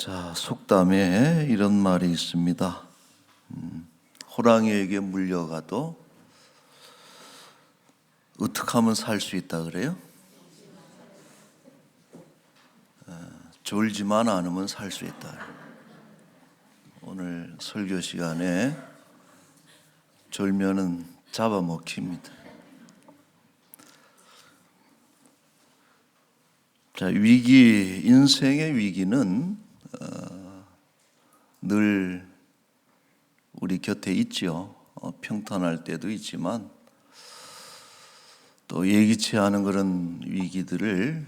자, 속담에 이런 말이 있습니다. 호랑이에게 물려가도 어떻게 하면 살 수 있다 그래요? 졸지만 않으면 살 수 있다. 오늘 설교 시간에 졸면은 잡아먹힙니다. 자, 인생의 위기는 늘 우리 곁에 있지요. 평탄할 때도 있지만 또 예기치 않은 그런 위기들을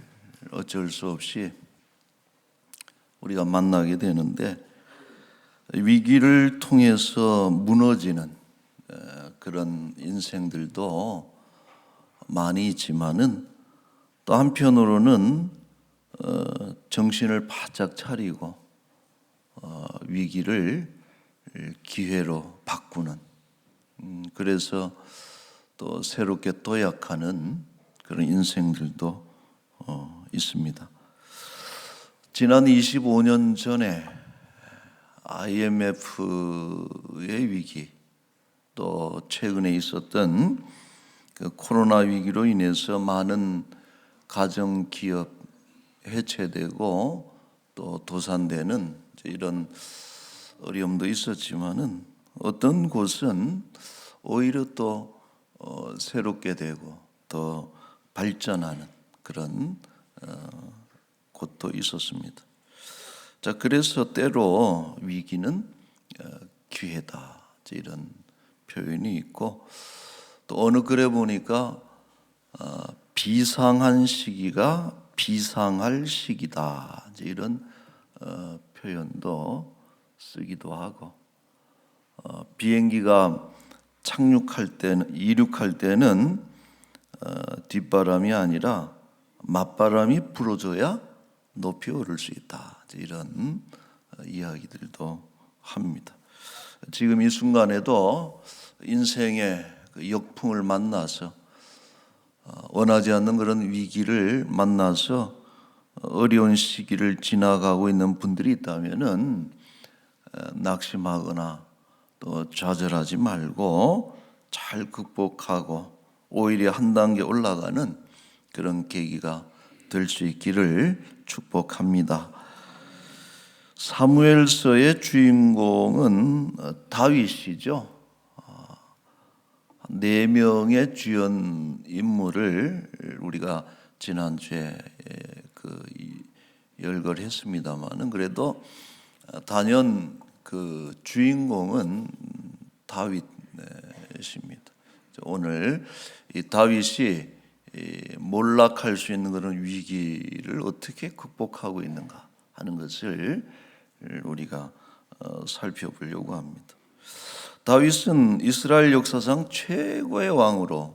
어쩔 수 없이 우리가 만나게 되는데, 위기를 통해서 무너지는 그런 인생들도 많이 있지만은 또 한편으로는 정신을 바짝 차리고 위기를 기회로 바꾸는, 그래서 또 새롭게 도약하는 그런 인생들도 있습니다. 지난 25년 전에 IMF의 위기, 또 최근에 있었던 그 코로나 위기로 인해서 많은 가정, 기업 해체되고 또 도산되는 이런 어려움도 있었지만은, 어떤 곳은 오히려 또 새롭게 되고 더 발전하는 그런 곳도 있었습니다. 자, 그래서 때로 위기는 기회다, 이런 표현이 있고, 또 어느 글에 보니까 비상한 시기가 비상할 시기다, 이런 표현도 쓰기도 하고, 비행기가 이륙할 때는 뒷바람이 아니라 맞바람이 불어줘야 높이 오를 수 있다, 이런 이야기들도 합니다. 지금 이 순간에도 인생의 그 역풍을 만나서 원하지 않는 그런 위기를 만나서 어려운 시기를 지나가고 있는 분들이 있다면은 낙심하거나 또 좌절하지 말고 잘 극복하고 오히려 한 단계 올라가는 그런 계기가 될 수 있기를 축복합니다. 사무엘서의 주인공은 다윗이죠. 4명의 주연 인물을 우리가 지난주에 열거했습니다만은, 그래도 단연 그 주인공은 다윗입니다. 오늘 이 다윗이 몰락할 수 있는 그런 위기를 어떻게 극복하고 있는가 하는 것을 우리가 살펴보려고 합니다. 다윗은 이스라엘 역사상 최고의 왕으로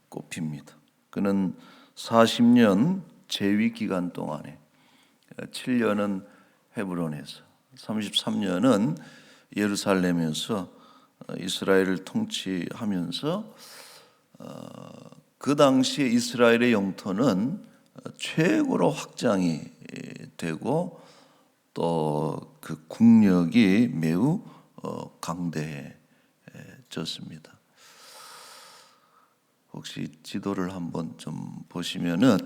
꼽힙니다. 그는 40년 재위 기간 동안에 7년은 헤브론에서, 33년은 예루살렘에서 이스라엘을 통치하면서 그 당시에 이스라엘의 영토는 최고로 확장이 되고 또 그 국력이 매우 강대해졌습니다. 혹시 지도를 한번 좀 보시면은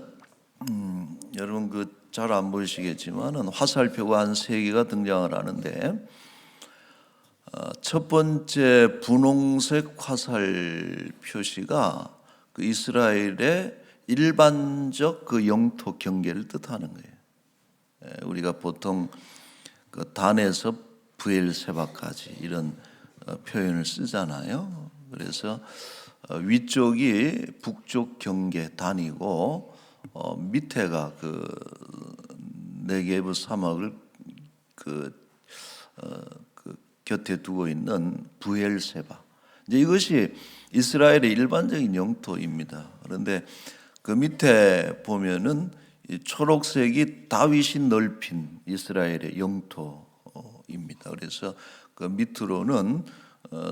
여러분 그 잘 안 보이시겠지만은 화살표가 한 3개가 등장을 하는데, 첫 번째 분홍색 화살 표시가 그 이스라엘의 일반적 그 영토 경계를 뜻하는 거예요. 우리가 보통 그 단에서 브엘세바까지 이런 표현을 쓰잖아요. 그래서 위쪽이 북쪽 경계 단이고 밑에가 그 네게브 사막을 곁에 두고 있는 브엘세바. 이제 이것이 이스라엘의 일반적인 영토입니다. 그런데 그 밑에 보면은 이 초록색이 다윗이 넓힌 이스라엘의 영토입니다. 그래서 그 밑으로는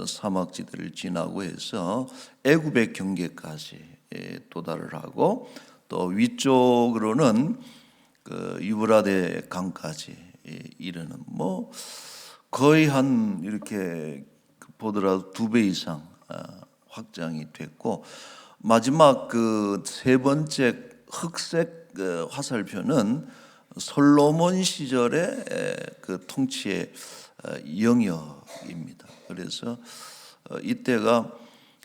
사막지대를 지나고 해서 애굽의 경계까지 도달을 하고, 또 위쪽으로는 그 그 유브라데 강까지 이르는 뭐 거의 한 이렇게 보더라도 2배 이상 확장이 됐고, 마지막 그 세 번째 흑색 화살표는 솔로몬 시절의 그 통치의 영역입니다. 그래서 이때가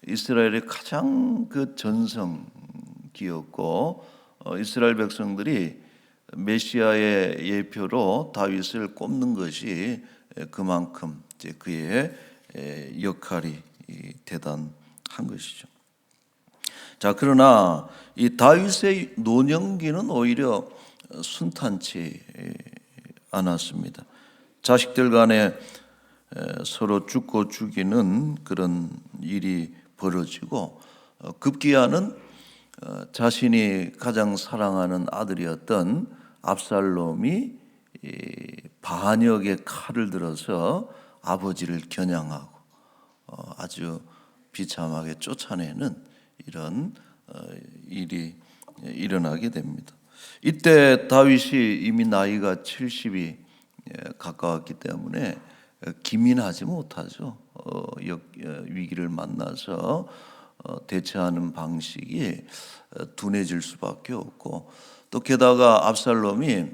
이스라엘의 가장 그 전성기였고, 이스라엘 백성들이 메시아의 예표로 다윗을 꼽는 것이 그만큼 이제 그의 역할이 대단한 것이죠. 자, 그러나 이 다윗의 노년기는 오히려 순탄치 않았습니다. 자식들 간에 서로 죽고 죽이는 그런 일이 벌어지고, 급기야는 자신이 가장 사랑하는 아들이었던 압살롬이 반역의 칼을 들어서 아버지를 겨냥하고 아주 비참하게 쫓아내는 이런 일이 일어나게 됩니다. 이때 다윗이 이미 나이가 70이 가까웠기 때문에 기민하지 못하죠. 위기를 만나서 대처하는 방식이 둔해질 수밖에 없고, 또 게다가 압살롬이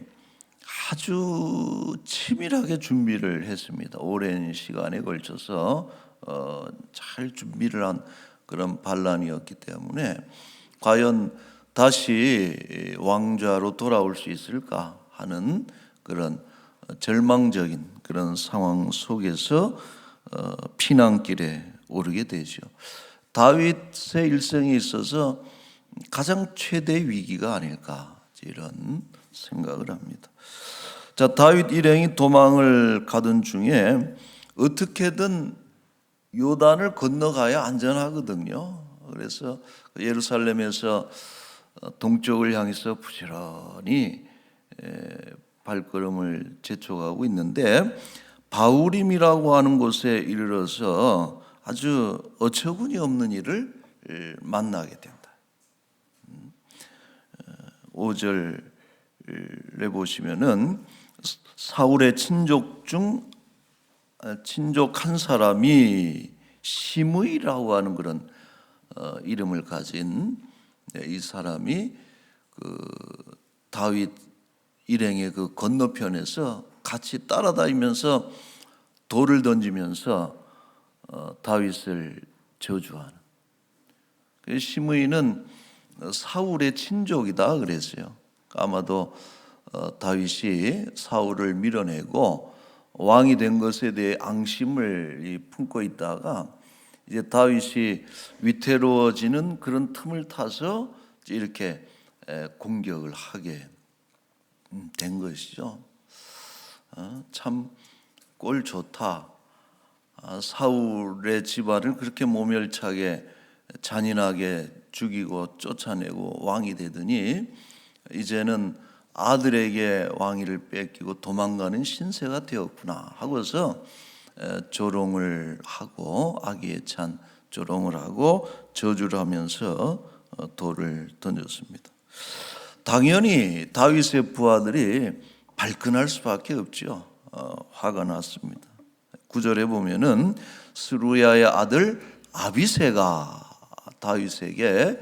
아주 치밀하게 준비를 했습니다. 오랜 시간에 걸쳐서 잘 준비를 한 그런 반란이었기 때문에 과연 다시 왕좌로 돌아올 수 있을까 하는 그런 절망적인 그런 상황 속에서 피난길에 오르게 되죠. 다윗의 일생에 있어서 가장 최대 위기가 아닐까, 이런 생각을 합니다. 자, 다윗 일행이 도망을 가던 중에 어떻게든 요단을 건너가야 안전하거든요. 그래서 예루살렘에서 동쪽을 향해서 부지런히 발걸음을 재촉하고 있는데, 바울임이라고 하는 곳에 이르러서 아주 어처구니 없는 일을 만나게 된다. 5절에 보시면은 사울의 친족 한 사람이 시므이라고 하는 그런 이름을 가진 이 사람이 그 다윗 일행의 그 건너편에서 같이 따라다니면서 돌을 던지면서 다윗을 저주하는. 시므이는 사울의 친족이다 그랬어요. 아마도 다윗이 사울을 밀어내고 왕이 된 것에 대해 앙심을 품고 있다가 이제 다윗이 위태로워지는 그런 틈을 타서 이렇게 공격을 하게 된 것이죠. 참 꼴 좋다. 사울의 집안을 그렇게 모멸차게 잔인하게 죽이고 쫓아내고 왕이 되더니 이제는 아들에게 왕위를 뺏기고 도망가는 신세가 되었구나 하고서 조롱을 하고 악의에 찬 조롱을 하고 저주를 하면서 돌을 던졌습니다. 당연히 다윗의 부하들이 발끈할 수밖에 없죠. 화가 났습니다. 9절에 보면은 스루야의 아들 아비새가 다윗에게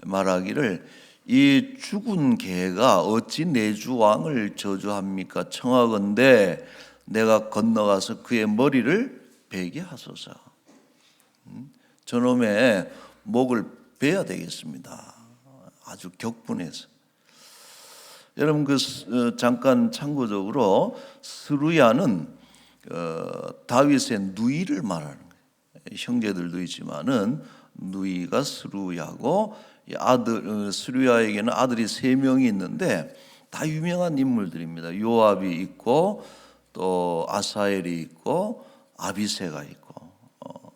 말하기를 이 죽은 개가 어찌 내 주 왕을 저주합니까? 청하건대 내가 건너가서 그의 머리를 베게 하소서. 저놈의 목을 베야 되겠습니다. 아주 격분해서. 여러분 잠깐 참고적으로 스루야는 다윗의 누이를 말하는 거예요. 형제들도 있지만은 누이가 스루야고 아들 스루야에게는 아들이 3명이 있는데 다 유명한 인물들입니다. 요압이 있고 또 아사엘이 있고 아비새가 있고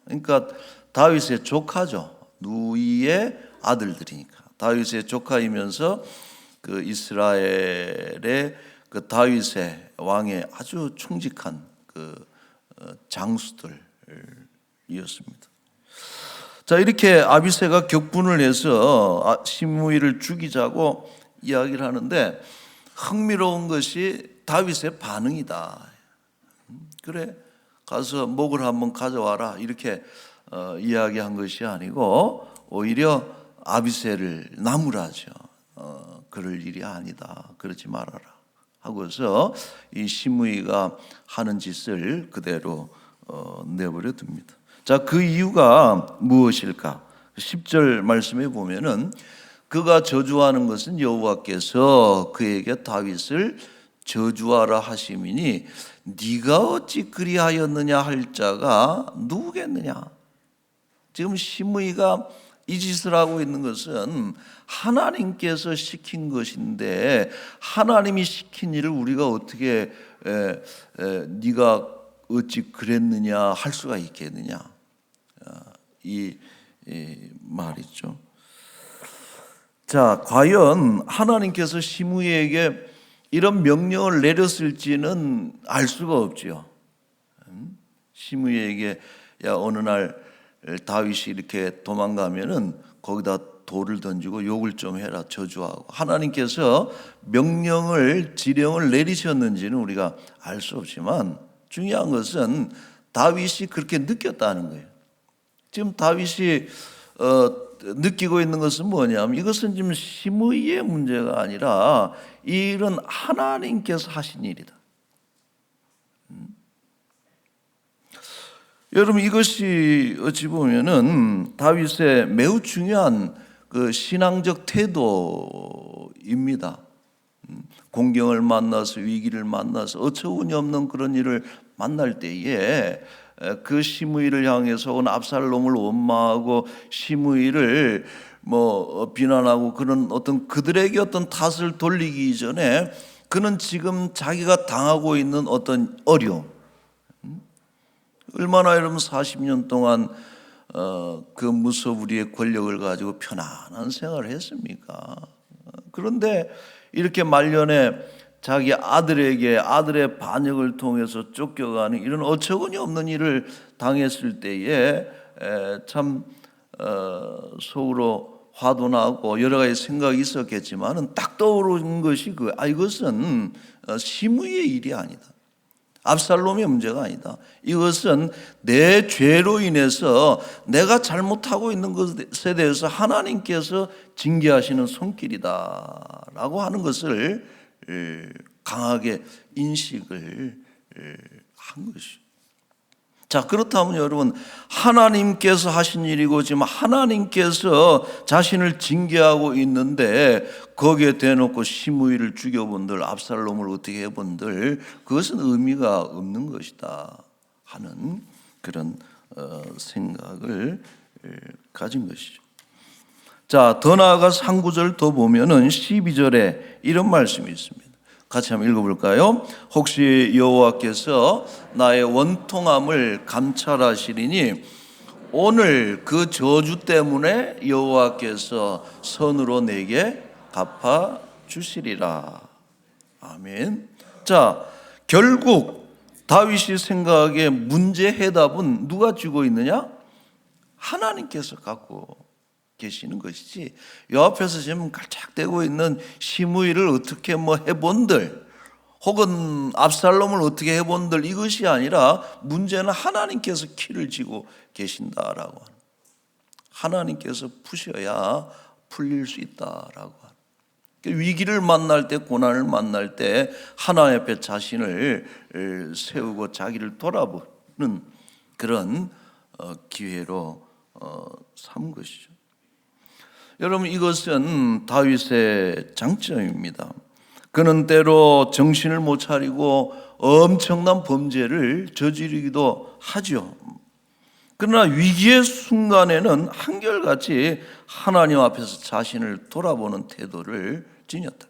그러니까 다윗의 조카죠. 누이의 아들들이니까 다윗의 조카이면서 그 이스라엘의 그 다윗의 왕의 아주 충직한 그 장수들이었습니다. 자, 이렇게 아비새가 격분을 해서 시므이를 죽이자고 이야기를 하는데 흥미로운 것이 다윗의 반응이다. 그래, 가서 목을 한번 가져와라 이렇게 이야기한 것이 아니고 오히려 아비새를 나무라죠. 그럴 일이 아니다. 그러지 말아라 하고서 이 시므이가 하는 짓을 그대로 내버려 둡니다. 자, 그 이유가 무엇일까? 10절 말씀에 보면은 그가 저주하는 것은 여호와께서 그에게 다윗을 저주하라 하심이니 네가 어찌 그리하였느냐 할 자가 누구겠느냐. 지금 시므이가 이 짓을 하고 있는 것은 하나님께서 시킨 것인데 하나님이 시킨 일을 우리가 어떻게 네가 어찌 그랬느냐 할 수가 있겠느냐, 이 말이죠. 자, 과연 하나님께서 시므이에게 이런 명령을 내렸을지는 알 수가 없죠. 시므이에게 야, 어느 날 다윗이 이렇게 도망가면은 거기다 돌을 던지고 욕을 좀 해라, 저주하고, 하나님께서 명령을 지령을 내리셨는지는 우리가 알 수 없지만 중요한 것은 다윗이 그렇게 느꼈다는 거예요. 지금 다윗이 느끼고 있는 것은 뭐냐면 이것은 지금 시므이의 문제가 아니라 이 일은 하나님께서 하신 일이다. 여러분, 이것이 어찌 보면은 다윗의 매우 중요한 그 신앙적 태도입니다. 공경을 만나서, 위기를 만나서, 어처구니 없는 그런 일을 만날 때에 그 시므이를 향해서 온 압살롬을 원망하고 시므이를 비난하고 그런 어떤 그들에게 어떤 탓을 돌리기 이전에 그는 지금 자기가 당하고 있는 어떤 어려움, 얼마나 여러분 40년 동안 그 무소불위의 권력을 가지고 편안한 생활을 했습니까? 그런데 이렇게 말년에 자기 아들의 반역을 통해서 쫓겨가는 이런 어처구니 없는 일을 당했을 때에 참 속으로 화도 나고 여러 가지 생각이 있었겠지만은 딱 떠오르는 것이 이것은 시므이의 일이 아니다. 압살롬의 문제가 아니다. 이것은 내 죄로 인해서 내가 잘못하고 있는 것에 대해서 하나님께서 징계하시는 손길이다라고 하는 것을 강하게 인식을 한 것이죠. 자, 그렇다면 여러분, 하나님께서 하신 일이고 지금 하나님께서 자신을 징계하고 있는데 거기에 대놓고 시므이를 죽여본들, 압살롬을 어떻게 해본들, 그것은 의미가 없는 것이다 하는 그런 생각을 가진 것이죠. 자, 더 나아가서 한 구절 더 보면은 12절에 이런 말씀이 있습니다. 같이 한번 읽어볼까요? 혹시 여호와께서 나의 원통함을 감찰하시리니 오늘 그 저주 때문에 여호와께서 선으로 내게 갚아 주시리라. 아멘. 자, 결국 다윗이 생각에 문제 해답은 누가 주고 있느냐? 하나님께서 갖고 계시는 것이지, 요 앞에서 지금 갈짝대고 있는 시므이를 어떻게 해본들 혹은 압살롬을 어떻게 해본들 이것이 아니라 문제는 하나님께서 키를 쥐고 계신다라고 하는, 하나님께서 푸셔야 풀릴 수 있다라고 하는, 위기를 만날 때, 고난을 만날 때 하나님 앞에 자신을 세우고 자기를 돌아보는 그런 기회로 삼은 것이죠. 여러분, 이것은 다윗의 장점입니다. 그는 때로 정신을 못 차리고 엄청난 범죄를 저지르기도 하죠. 그러나 위기의 순간에는 한결같이 하나님 앞에서 자신을 돌아보는 태도를 지녔다.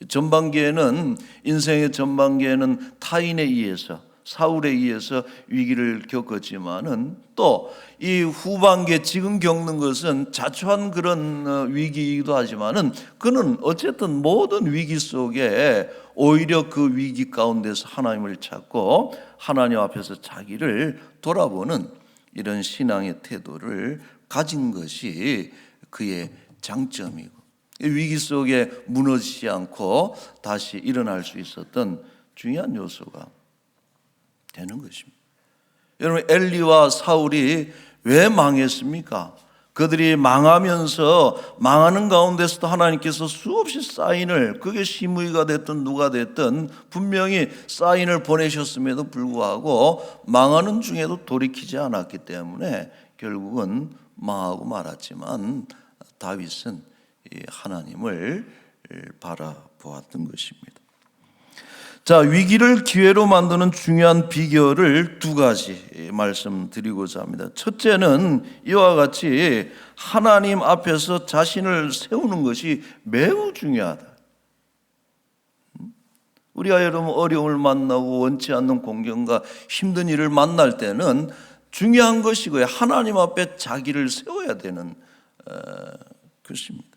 전반기에는, 인생의 전반기에는 타인에 의해서, 사울에 의해서 위기를 겪었지만은 또 이 후반기에 지금 겪는 것은 자초한 그런 위기이기도 하지만은 그는 어쨌든 모든 위기 속에 오히려 그 위기 가운데서 하나님을 찾고 하나님 앞에서 자기를 돌아보는 이런 신앙의 태도를 가진 것이 그의 장점이고, 위기 속에 무너지지 않고 다시 일어날 수 있었던 중요한 요소가 되는 것입니다. 여러분, 엘리와 사울이 왜 망했습니까? 그들이 망하면서 망하는 가운데서도 하나님께서 수없이 사인을, 그게 시므이가 됐든 누가 됐든 분명히 사인을 보내셨음에도 불구하고 망하는 중에도 돌이키지 않았기 때문에 결국은 망하고 말았지만 다윗은 하나님을 바라보았던 것입니다. 자, 위기를 기회로 만드는 중요한 비결을 두 가지 말씀드리고자 합니다. 첫째는 이와 같이 하나님 앞에서 자신을 세우는 것이 매우 중요하다. 우리가 여러분 어려움을 만나고 원치 않는 공경과 힘든 일을 만날 때는 중요한 것이고요, 하나님 앞에 자기를 세워야 되는 것입니다.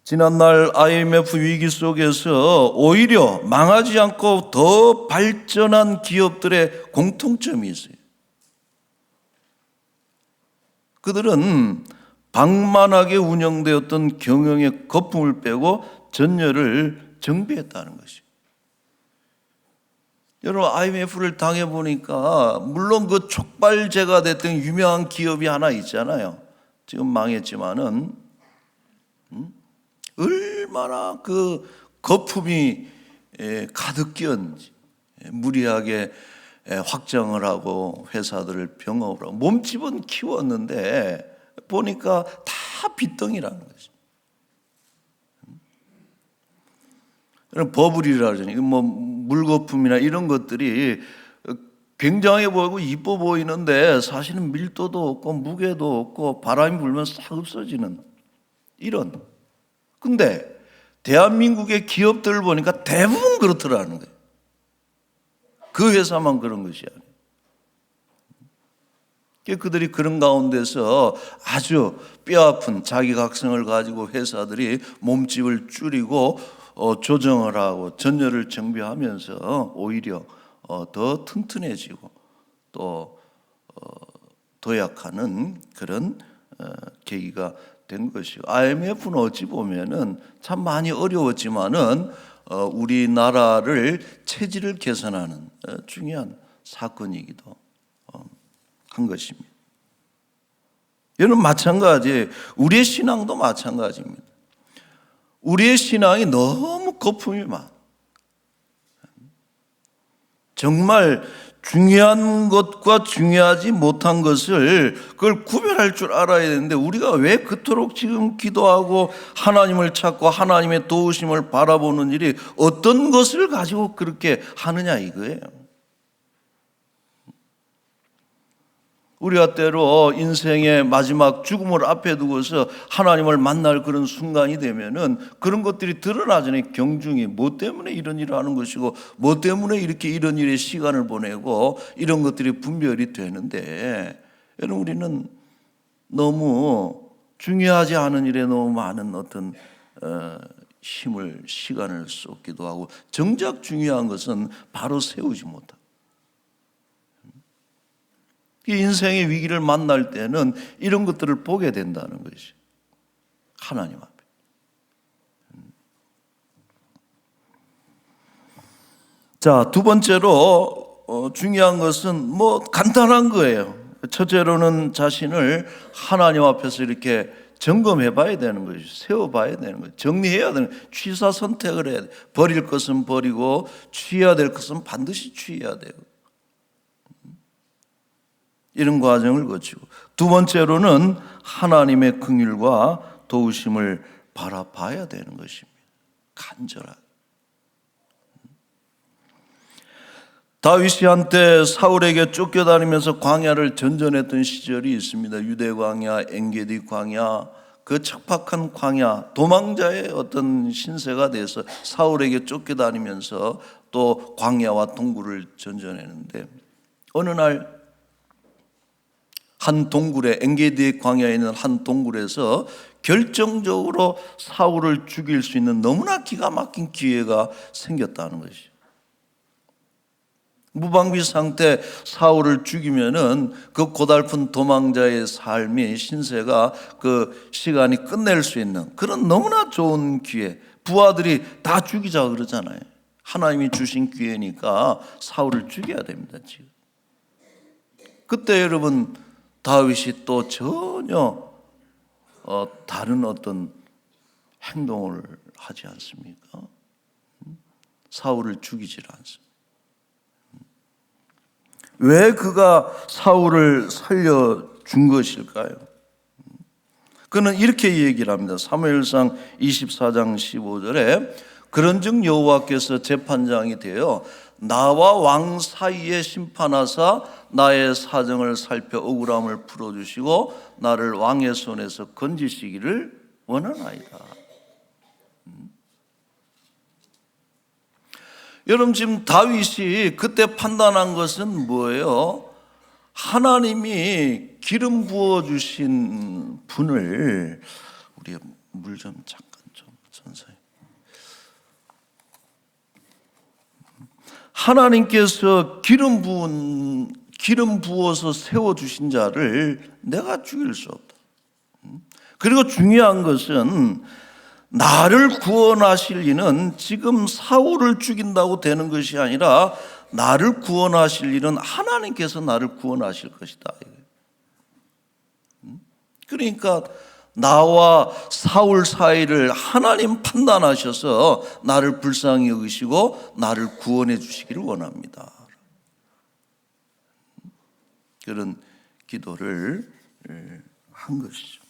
지난날 IMF 위기 속에서 오히려 망하지 않고 더 발전한 기업들의 공통점이 있어요. 그들은 방만하게 운영되었던 경영의 거품을 빼고 전열을 정비했다는 것이에요. 여러분, IMF를 당해보니까 물론 그 촉발제가 됐던 유명한 기업이 하나 있잖아요. 지금 망했지만은 얼마나 그 거품이 가득 끼었는지, 무리하게 확장을 하고 회사들을 병업을 하고 몸집은 키웠는데 보니까 다 빚덩이라는 거죠. 버블이라 그러잖아요. 뭐 물거품이나 이런 것들이 굉장해 보이고 이뻐 보이는데 사실은 밀도도 없고 무게도 없고 바람이 불면 싹 없어지는 이런. 근데 대한민국의 기업들을 보니까 대부분 그렇더라는 거예요. 그 회사만 그런 것이 아니에요. 그들이 그런 가운데서 아주 뼈아픈 자기 각성을 가지고 회사들이 몸집을 줄이고 조정을 하고 전열을 정비하면서 오히려 더 튼튼해지고 또 도약하는 그런 계기가 된 것이고, IMF는 어찌 보면은 참 많이 어려웠지만은 우리나라를 체질을 개선하는 중요한 사건이기도 한 것입니다. 여러분, 마찬가지, 우리의 신앙도 마찬가지입니다. 우리의 신앙이 너무 거품이 많아. 정말 중요한 것과 중요하지 못한 것을 그걸 구별할 줄 알아야 되는데 우리가 왜 그토록 지금 기도하고 하나님을 찾고 하나님의 도우심을 바라보는 일이 어떤 것을 가지고 그렇게 하느냐 이거예요. 우리가 때로 인생의 마지막 죽음을 앞에 두고서 하나님을 만날 그런 순간이 되면은 그런 것들이 드러나잖아요. 경중이 뭐 때문에 이런 일을 하는 것이고 뭐 때문에 이렇게 이런 일에 시간을 보내고 이런 것들이 분별이 되는데, 여러분, 우리는 너무 중요하지 않은 일에 너무 많은 어떤 힘을 시간을 쏟기도 하고 정작 중요한 것은 바로 세우지 못하고, 인생의 위기를 만날 때는 이런 것들을 보게 된다는 것이 하나님 앞에. 자, 두 번째로 중요한 것은 뭐 간단한 거예요. 첫째로는 자신을 하나님 앞에서 이렇게 점검해 봐야 되는 것이, 세워 봐야 되는 거예요. 정리해야 되는 거예요. 취사 선택을 해야 돼요. 버릴 것은 버리고 취해야 될 것은 반드시 취해야 돼요. 이런 과정을 거치고, 두 번째로는 하나님의 긍휼과 도우심을 바라봐야 되는 것입니다. 간절하게. 다윗이 한때 사울에게 쫓겨다니면서 광야를 전전했던 시절이 있습니다. 유대 광야, 엔게디 광야, 그 척박한 광야, 도망자의 어떤 신세가 돼서 사울에게 쫓겨다니면서 또 광야와 동굴을 전전했는데, 어느 날 한 동굴에, 엔게디 광야에 있는 한 동굴에서 결정적으로 사울을 죽일 수 있는 너무나 기가 막힌 기회가 생겼다는 것이죠. 무방비 상태 사울을 죽이면은 그 고달픈 도망자의 삶이 신세가 그 시간이 끝낼 수 있는 그런 너무나 좋은 기회. 부하들이 다 죽이자 그러잖아요. 하나님이 주신 기회니까 사울을 죽여야 됩니다. 지금. 그때 여러분 다윗이 또 전혀 다른 어떤 행동을 하지 않습니까? 사울을 죽이질 않습니다. 왜 그가 사울을 살려준 것일까요? 그는 이렇게 얘기를 합니다. 사무엘상 24장 15절에 그런즉 여호와께서 재판장이 되어 나와 왕 사이에 심판하사 나의 사정을 살펴 억울함을 풀어주시고 나를 왕의 손에서 건지시기를 원하나이다. 여러분 지금 다윗이 그때 판단한 것은 뭐예요? 하나님이 기름 부어주신 분을 우리 물 좀 잠깐 좀 선사해. 하나님께서 기름 부어서 세워주신 자를 내가 죽일 수 없다. 그리고 중요한 것은 나를 구원하실 이는 지금 사울을 죽인다고 되는 것이 아니라 나를 구원하실 일은 하나님께서 나를 구원하실 것이다. 그러니까 나와 사울 사이를 하나님 판단하셔서 나를 불쌍히 여기시고 나를 구원해 주시기를 원합니다. 그런 기도를 한 것이죠.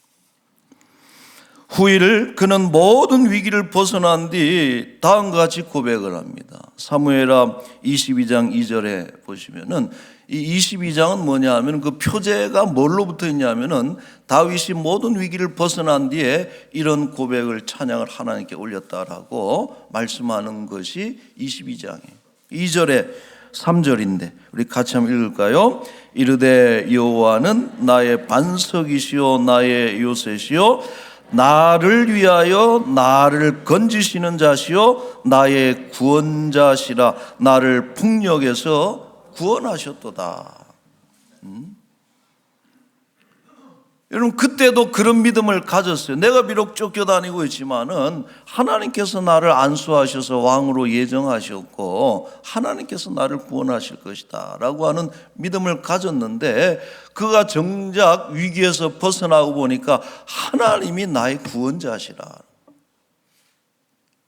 후일 그는 모든 위기를 벗어난 뒤 다음과 같이 고백을 합니다. 사무엘하 22장 2절에 보시면은 이 22장은 뭐냐 하면 그 표제가 뭘로 붙어 있냐면은 다윗이 모든 위기를 벗어난 뒤에 이런 고백을 찬양을 하나님께 올렸다라고 말씀하는 것이 22장이에요. 2절에 3절인데 우리 같이 한번 읽을까요? 이르되 여호와는 나의 반석이시요 나의 요새시요 나를 위하여 나를 건지시는 자시요 나의 구원자시라 나를 풍력에서 구원하셨도다. 여러분 그때도 그런 믿음을 가졌어요. 내가 비록 쫓겨다니고 있지만은 하나님께서 나를 안수하셔서 왕으로 예정하셨고 하나님께서 나를 구원하실 것이다 라고 하는 믿음을 가졌는데 그가 정작 위기에서 벗어나고 보니까 하나님이 나의 구원자시라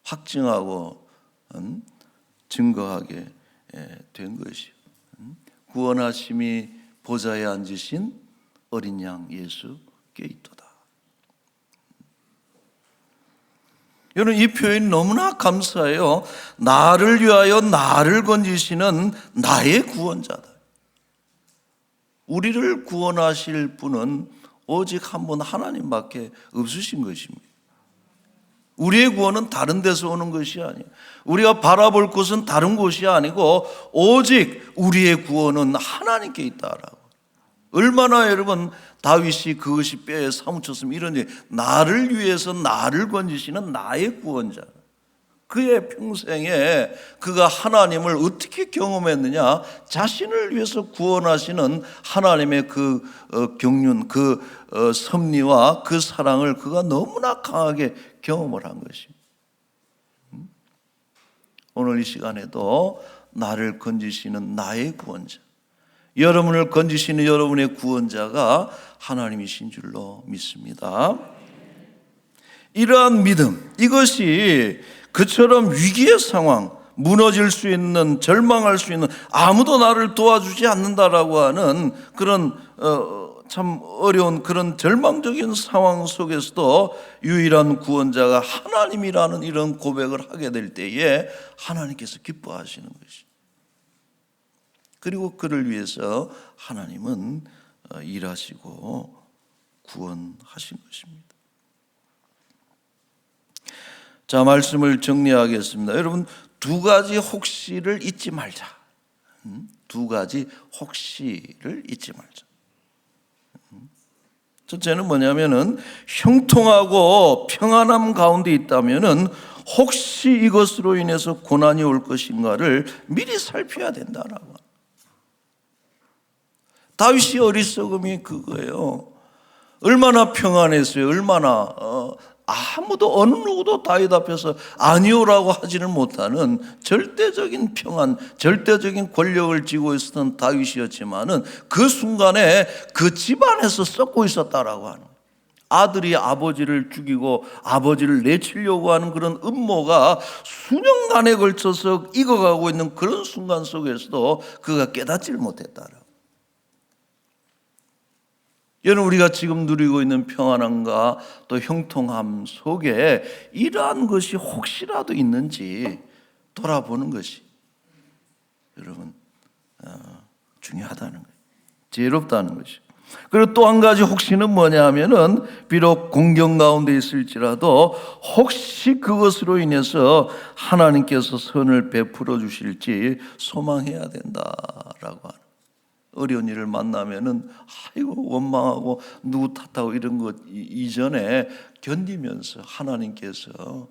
확증하고 증거하게 된 것이요. 구원하심이 보좌에 앉으신 어린 양 예수께 있도다. 여러분 이 표현이 너무나 감사해요. 나를 위하여 나를 건지시는 나의 구원자다. 우리를 구원하실 분은 오직 한 분 하나님밖에 없으신 것입니다. 우리의 구원은 다른 데서 오는 것이 아니에요. 우리가 바라볼 곳은 다른 곳이 아니고 오직 우리의 구원은 하나님께 있다라고. 얼마나 여러분 다윗이 그것이 뼈에 사무쳤으면 이런 나를 위해서 나를 건지시는 나의 구원자. 그의 평생에 그가 하나님을 어떻게 경험했느냐? 자신을 위해서 구원하시는 하나님의 그 경륜, 그 섭리와 그 사랑을 그가 너무나 강하게 경험을 한 것입니다. 오늘 이 시간에도 나를 건지시는 나의 구원자, 여러분을 건지시는 여러분의 구원자가 하나님이신 줄로 믿습니다. 이러한 믿음, 이것이 그처럼 위기의 상황, 무너질 수 있는, 절망할 수 있는, 아무도 나를 도와주지 않는다라고 하는 그런 참 어려운 그런 절망적인 상황 속에서도 유일한 구원자가 하나님이라는 이런 고백을 하게 될 때에 하나님께서 기뻐하시는 것이죠. 그리고 그를 위해서 하나님은 일하시고 구원하신 것입니다. 자, 말씀을 정리하겠습니다. 여러분, 두 가지 혹시를 잊지 말자. 두 가지 혹시를 잊지 말자. 첫째는 뭐냐면은 형통하고 평안함 가운데 있다면은 혹시 이것으로 인해서 고난이 올 것인가를 미리 살펴야 된다라고. 다윗이 어리석음이 그거예요. 얼마나 평안했어요. 얼마나 아무도 어느 누구도 다윗 앞에서 아니오라고 하지는 못하는 절대적인 평안, 절대적인 권력을 쥐고 있었던 다윗이었지만은 그 순간에 그 집안에서 썩고 있었다라고 하는 거예요. 아들이 아버지를 죽이고 아버지를 내치려고 하는 그런 음모가 수년간에 걸쳐서 익어가고 있는 그런 순간 속에서도 그가 깨닫지를 못했다라고. 여러분, 우리가 지금 누리고 있는 평안함과 또 형통함 속에 이러한 것이 혹시라도 있는지 돌아보는 것이 여러분 중요하다는 거예요. 지혜롭다는 것이. 그리고 또 한 가지 혹시는 뭐냐 하면은 비록 공경 가운데 있을지라도 혹시 그것으로 인해서 하나님께서 선을 베풀어 주실지 소망해야 된다라고 하는. 어려운 일을 만나면은 아이고 원망하고 누구 탓하고 이런 것 이전에 견디면서 하나님께서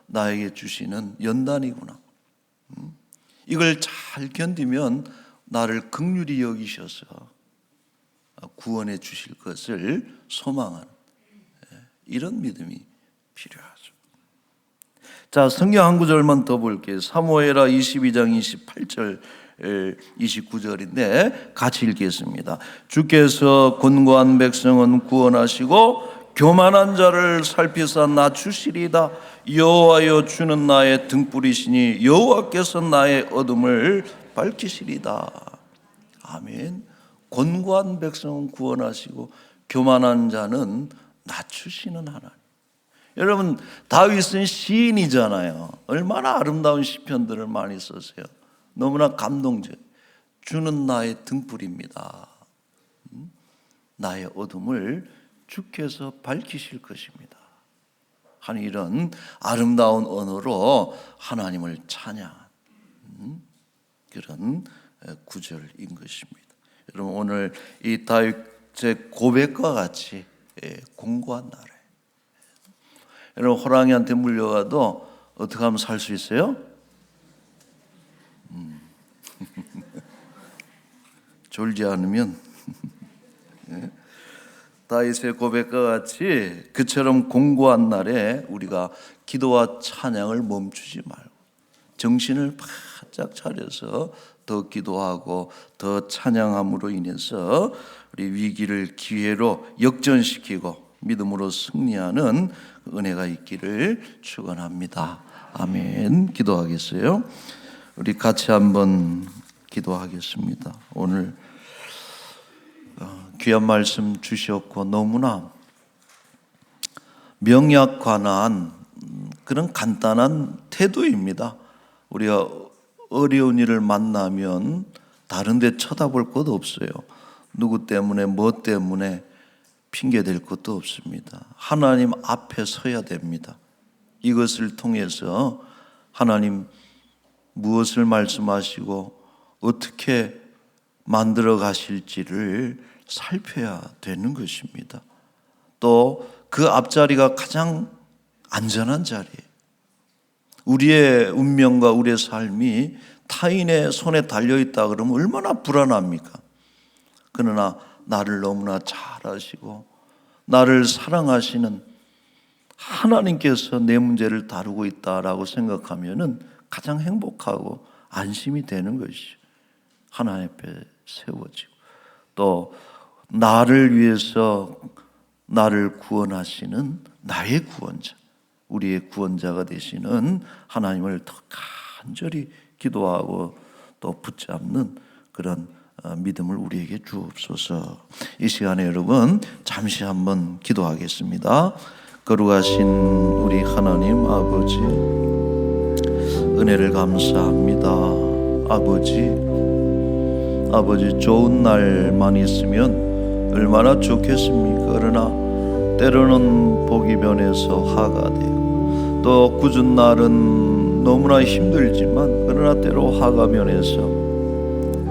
나에게 주시는 연단이구나. 이걸 잘 견디면 나를 긍휼히 여기셔서 구원해 주실 것을 소망하는 이런 믿음이 필요하죠. 자, 성경 한 구절만 더 볼게요. 사무엘하 22장 28절 29절인데 같이 읽겠습니다. 주께서 곤고한 백성은 구원하시고 교만한 자를 살피사 낮추시리다. 여호와여, 주는 나의 등불이시니 여호와께서 나의 어둠을 밝히시리다. 아멘. 곤고한 백성은 구원하시고 교만한 자는 낮추시는 하나님. 여러분, 다윗은 시인이잖아요. 얼마나 아름다운 시편들을 많이 썼어요. 너무나 감동적. 주는 나의 등불입니다. 나의 어둠을 주께서 밝히실 것입니다. 하는 이런 아름다운 언어로 하나님을 찬양한 그런 구절인 것입니다. 여러분, 오늘 이 다윗의 고백과 같이 공고한 나라에 여러분, 호랑이한테 물려가도 어떻게 하면 살 수 있어요? 졸지 않으면 다윗의 고백과 같이 그처럼 공고한 날에 우리가 기도와 찬양을 멈추지 말고 정신을 바짝 차려서 더 기도하고 더 찬양함으로 인해서 우리 위기를 기회로 역전시키고 믿음으로 승리하는 은혜가 있기를 축원합니다. 아멘. 기도하겠어요. 우리 같이 한번 기도하겠습니다. 오늘 귀한 말씀 주셨고 너무나 명약관한 그런 간단한 태도입니다. 우리가 어려운 일을 만나면 다른 데 쳐다볼 것도 없어요. 누구 때문에 뭐 때문에 핑계댈 것도 없습니다. 하나님 앞에 서야 됩니다. 이것을 통해서 하나님 무엇을 말씀하시고 어떻게 만들어 가실지를 살펴야 되는 것입니다. 또 그 앞자리가 가장 안전한 자리예요. 우리의 운명과 우리의 삶이 타인의 손에 달려있다 그러면 얼마나 불안합니까? 그러나 나를 너무나 잘 아시고 나를 사랑하시는 하나님께서 내 문제를 다루고 있다라고 생각하면은 가장 행복하고 안심이 되는 것이죠. 하나님 앞에 세워지고 또 나를 위해서 나를 구원하시는 나의 구원자, 우리의 구원자가 되시는 하나님을 더 간절히 기도하고 또 붙잡는 그런 믿음을 우리에게 주옵소서. 이 시간에 여러분 잠시 한번 기도하겠습니다. 거룩하신 우리 하나님 아버지, 은혜를 감사합니다. 아버지 좋은 날만 있으면 얼마나 좋겠습니까? 그러나 때로는 복이 변해서 화가 되고 또 굳은 날은 너무나 힘들지만 그러나 때로 화가 변해서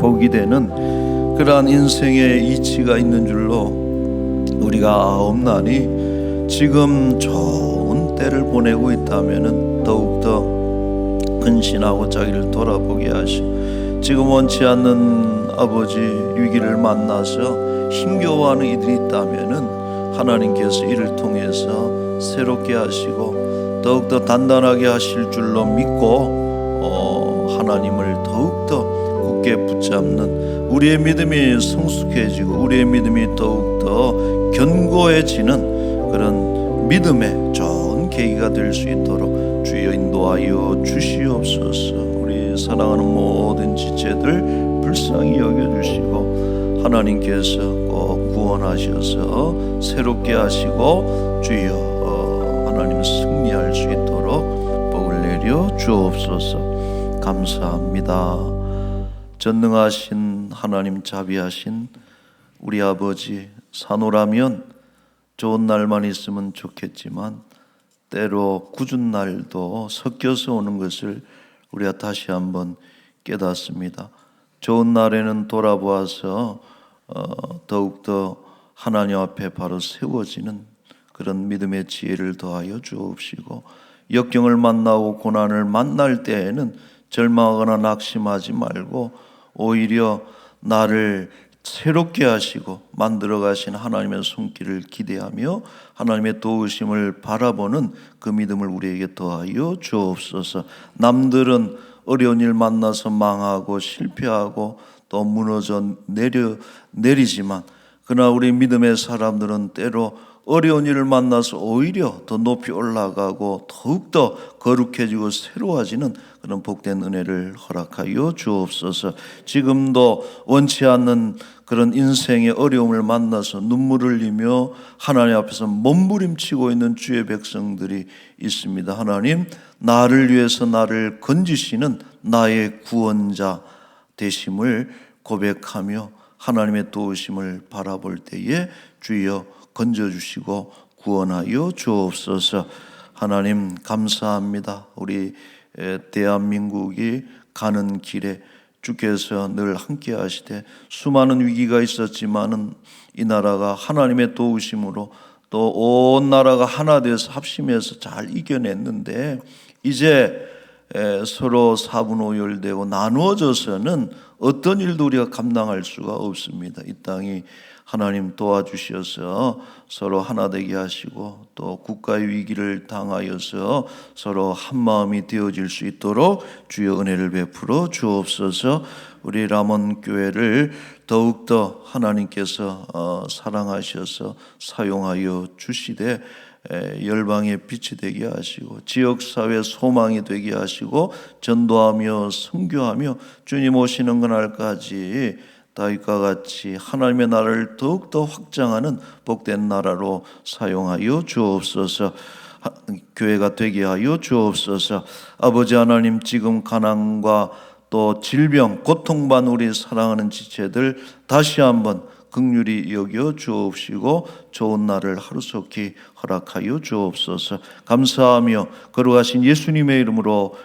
복이 되는 그러한 인생의 이치가 있는 줄로 우리가 아옵나니 지금 좋은 때를 보내고 있다면 더욱더 근신하고 자기를 돌아보게 하시고 지금 원치 않는 아버지 위기를 만나서 힘겨워하는 이들이 있다면은 하나님께서 이를 통해서 새롭게 하시고 더욱더 단단하게 하실 줄로 믿고 하나님을 더욱더 굳게 붙잡는 우리의 믿음이 성숙해지고 우리의 믿음이 더욱더 견고해지는 그런 믿음의 좋은 계기가 될 수 있도록 주여 인도하여 주시옵소서. 우리 사랑하는 모든 지체들 불쌍히 여겨주시고 하나님께서 꼭 구원하셔서 새롭게 하시고 주여 하나님 승리할 수 있도록 복을 내려 주옵소서. 감사합니다. 전능하신 하나님, 자비하신 우리 아버지, 산오라면 좋은 날만 있으면 좋겠지만 때로 굳은 날도 섞여서 오는 것을 우리가 다시 한번 깨닫습니다. 좋은 날에는 돌아보아서 더욱더 하나님 앞에 바로 세워지는 그런 믿음의 지혜를 더하여 주옵시고, 역경을 만나고 고난을 만날 때에는 절망하거나 낙심하지 말고 오히려 나를 새롭게 하시고 만들어 가신 하나님의 손길을 기대하며 하나님의 도우심을 바라보는 그 믿음을 우리에게 더하여 주옵소서. 남들은 어려운 일 만나서 망하고 실패하고 또 무너져 내리지만 그러나 우리 믿음의 사람들은 때로 어려운 일을 만나서 오히려 더 높이 올라가고 더욱더 거룩해지고 새로워지는 그런 복된 은혜를 허락하여 주옵소서. 지금도 원치 않는 그런 인생의 어려움을 만나서 눈물을 흘리며 하나님 앞에서 몸부림치고 있는 주의 백성들이 있습니다. 하나님, 나를 위해서 나를 건지시는 나의 구원자 되심을 고백하며 하나님의 도우심을 바라볼 때에 주여 건져주시고 구원하여 주옵소서. 하나님 감사합니다. 우리 대한민국이 가는 길에 주께서 늘 함께 하시되 수많은 위기가 있었지만은 이 나라가 하나님의 도우심으로 또 온 나라가 하나 되어서 합심해서 잘 이겨냈는데 이제 서로 사분오열되고 나누어져서는 어떤 일도 우리가 감당할 수가 없습니다. 이 땅이 하나님 도와주셔서 서로 하나 되게 하시고 또 국가의 위기를 당하여서 서로 한마음이 되어질 수 있도록 주여 은혜를 베풀어 주옵소서. 우리 람원 교회를 더욱더 하나님께서 사랑하셔서 사용하여 주시되 열방의 빛이 되게 하시고 지역사회 소망이 되게 하시고 전도하며 선교하며 주님 오시는 그날까지 다윗과 같이 하나님의 나라를 더욱더 확장하는 복된 나라로 사용하여 주옵소서. 교회가 되게 하여 주옵소서. 아버지 하나님, 지금 가난과 또 질병, 고통받는 우리 사랑하는 지체들 다시 한번 긍휼히 여겨 주옵시고 좋은 날을 하루속히 허락하여 주옵소서. 감사하며 거룩하신 예수님의 이름으로